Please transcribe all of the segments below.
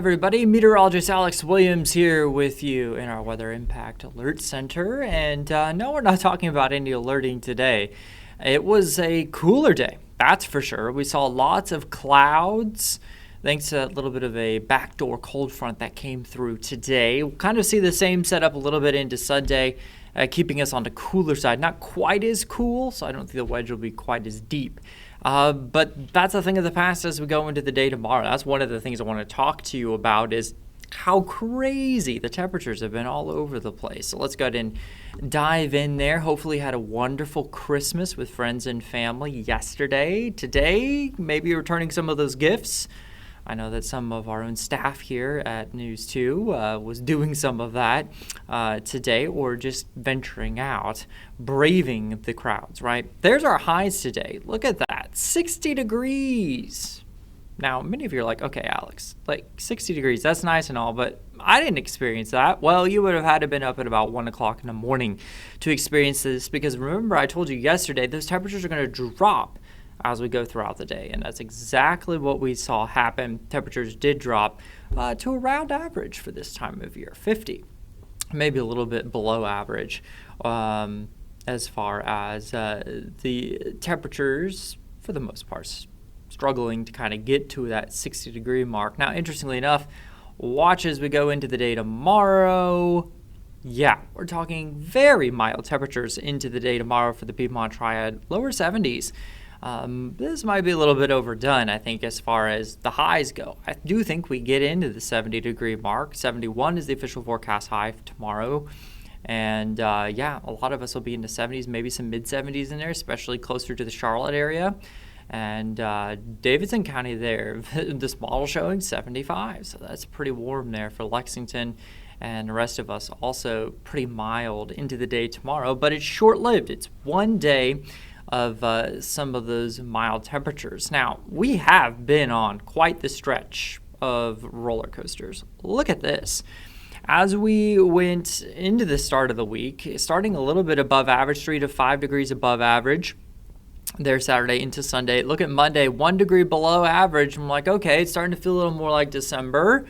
Everybody, meteorologist Alex Williams here with you in our Weather Impact Alert Center. And no, we're not talking about any alerting today. It was a cooler day, that's for sure. We saw lots of clouds thanks to a little bit of a backdoor cold front that came through today. We'll kind of see the same setup a little bit into Sunday, keeping us on the cooler side. Not quite as cool, so I don't think the wedge will be quite as deep. But that's a thing of the past as we go into the day tomorrow. That's one of the things I want to talk to you about is how crazy the temperatures have been all over the place. So let's go ahead and dive in there. Hopefully you had a wonderful Christmas with friends and family yesterday. Today, maybe you're returning some of those gifts. I know that some of our own staff here at News 2 was doing some of that today, or just venturing out, braving the crowds, right? There's our highs today. Look at that, 60 degrees. Now, many of you are like, okay, Alex, like 60 degrees, that's nice and all, but I didn't experience that. Well, you would have had to have been up at about 1 o'clock in the morning to experience this, because remember I told you yesterday, those temperatures are going to drop as we go throughout the day, and that's exactly what we saw happen. Temperatures did drop to around average for this time of year, 50, maybe a little bit below average as far as the temperatures, for the most part, struggling to kind of get to that 60 degree mark. Now, interestingly enough, watch as we go into the day tomorrow. Yeah, we're talking very mild temperatures into the day tomorrow for the Piedmont Triad, lower 70s. This might be a little bit overdone, I think, as far as the highs go. I do think we get into the 70 degree mark. 71 is the official forecast high for tomorrow. And yeah, a lot of us will be in the 70s, maybe some mid 70s in there, especially closer to the Charlotte area. And Davidson County there, this model showing 75. So that's pretty warm there for Lexington. And the rest of us also pretty mild into the day tomorrow. But it's short-lived. It's one day of some of those mild temperatures. Now, we have been on quite the stretch of roller coasters. Look at this. As we went into the start of the week, starting a little bit above average, 3 to 5 degrees above average there Saturday into Sunday. Look at Monday, 1 degree below average. I'm like, okay, it's starting to feel a little more like December.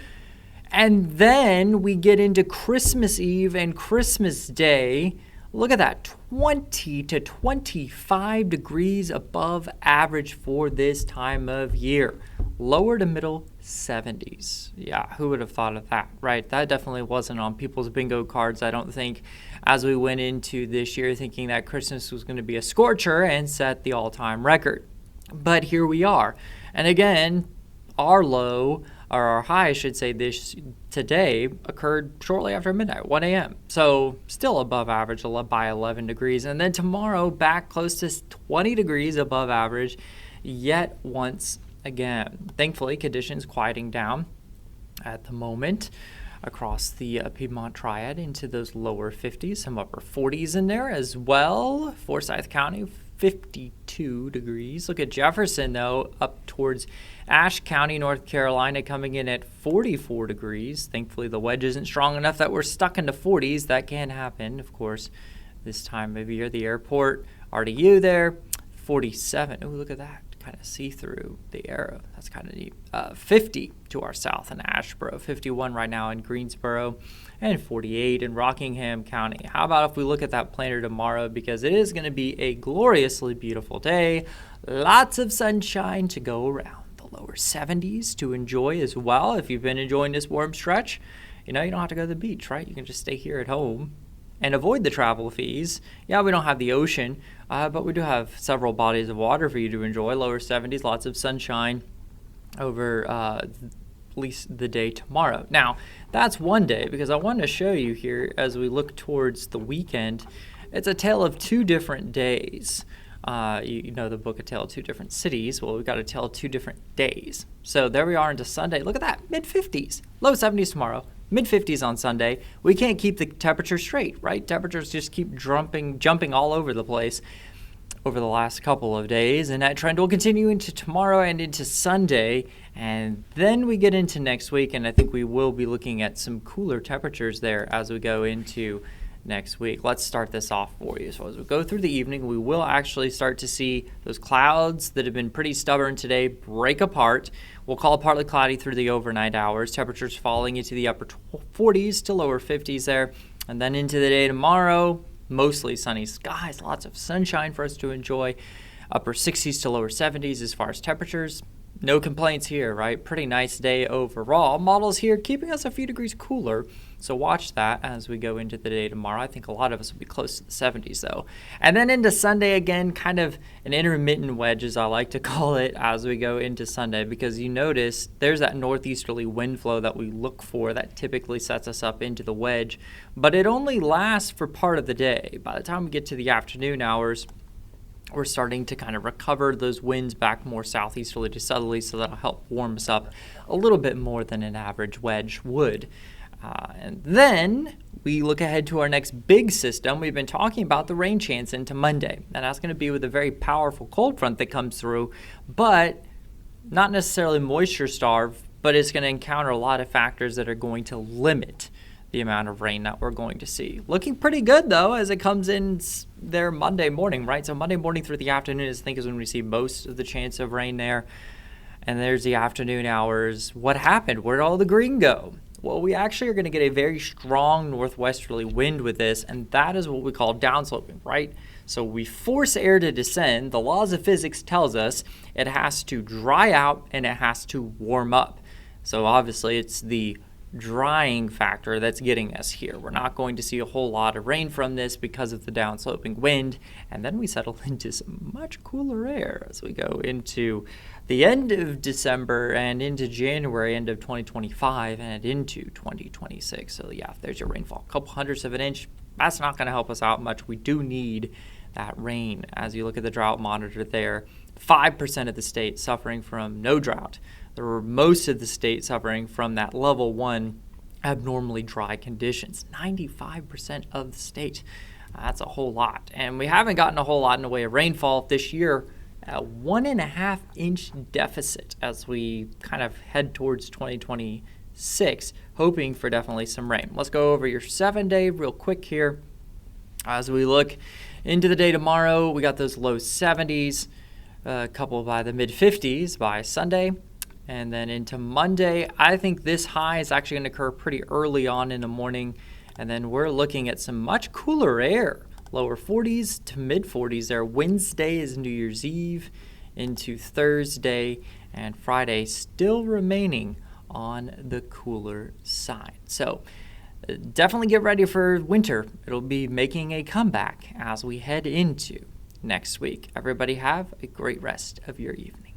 And then we get into Christmas Eve and Christmas Day. Look at that, 20 to 25 degrees above average for this time of year. Lower to middle 70s. Yeah, who would have thought of that, right? That definitely wasn't on people's bingo cards, I don't think, as we went into this year thinking that Christmas was going to be a scorcher and set the all-time record. But here we are. And again, our low, or our high, I should say, today occurred shortly after midnight, 1 a.m. So still above average by 11 degrees. And then tomorrow back close to 20 degrees above average yet once again. Thankfully, conditions quieting down at the moment across the Piedmont Triad into those lower 50s, some upper 40s in there as well. Forsyth County, 52 degrees. Look at Jefferson, though, up towards Ashe County, North Carolina, coming in at 44 degrees. Thankfully, the wedge isn't strong enough that we're stuck in the 40s. That can happen, of course, this time of year. The airport, RDU there, 47. Oh, look at that. Kind of see through the arrow. That's kind of neat. 50 to our south in Asheboro, 51 right now in Greensboro, and 48 in Rockingham County. How about if we look at that planner tomorrow, because it is going to be a gloriously beautiful day. Lots of sunshine to go around. The lower 70s to enjoy as well. If you've been enjoying this warm stretch, you know, you don't have to go to the beach, right? You can just stay here at home and avoid the travel fees. Yeah, we don't have the ocean, but we do have several bodies of water for you to enjoy. Lower 70s, lots of sunshine over at least the day tomorrow. Now, that's one day, because I wanted to show you here as we look towards the weekend, it's a tale of two different days. You know the book, A Tale of Two Different Cities. Well, we've got a tale of two different days. So there we are into Sunday. Look at that, mid-50s, low 70s tomorrow. Mid-50s on Sunday. We can't keep the temperature straight, right? Temperatures just keep jumping all over the place over the last couple of days, and that trend will continue into tomorrow and into Sunday, and then we get into next week, and I think we will be looking at some cooler temperatures there as we go into next week. Let's start this off for you. So as we go through the evening, we will actually start to see those clouds that have been pretty stubborn today break apart. We'll call it partly cloudy through the overnight hours. Temperatures falling into the upper 40s to lower 50s there. And then into the day tomorrow, mostly sunny skies, lots of sunshine for us to enjoy. Upper 60s to lower 70s as far as temperatures. No complaints here, right? Pretty nice day overall. Models here keeping us a few degrees cooler, so watch that as we go into the day tomorrow. I think a lot of us will be close to the 70s, though. And then into Sunday again, kind of an intermittent wedge, as I like to call it, as we go into Sunday, because you notice there's that northeasterly wind flow that we look for that typically sets us up into the wedge, but it only lasts for part of the day. By the time we get to the afternoon hours, we're starting to kind of recover those winds back more southeasterly to southerly, so that'll help warm us up a little bit more than an average wedge would. And then we look ahead to our next big system. We've been talking about the rain chance into Monday, and that's going to be with a very powerful cold front that comes through, but not necessarily moisture starved, but it's going to encounter a lot of factors that are going to limit the amount of rain that we're going to see. Looking pretty good, though, as it comes in there Monday morning, right? So Monday morning through the afternoon I think is when we see most of the chance of rain there. And there's the afternoon hours. What happened? Where'd all the green go? Well, we actually are going to get a very strong northwesterly wind with this, and that is what we call downsloping, right? So we force air to descend. The laws of physics tells us it has to dry out and it has to warm up. So obviously it's the drying factor that's getting us here. We're not going to see a whole lot of rain from this because of the downsloping wind, and then we settle into some much cooler air as we go into the end of December and into January, end of 2025 and into 2026. So yeah, there's your rainfall, a couple hundredths of an inch. That's not going to help us out much. We do need that rain. As you look at the drought monitor there, 5% of the state suffering from no drought. There were most of the state suffering from that level 1 abnormally dry conditions. 95% of the state. That's a whole lot. And we haven't gotten a whole lot in the way of rainfall this year. A 1.5 inch deficit as we kind of head towards 2026, hoping for definitely some rain. Let's go over your 7-day real quick here. As we look into the day tomorrow, we got those low 70s, a couple by the mid 50s by Sunday. And then into Monday, I think this high is actually going to occur pretty early on in the morning. And then we're looking at some much cooler air, lower 40s to mid 40s there. Wednesday is New Year's Eve into Thursday, and Friday still remaining on the cooler side. So definitely get ready for winter. It'll be making a comeback as we head into next week. Everybody have a great rest of your evening.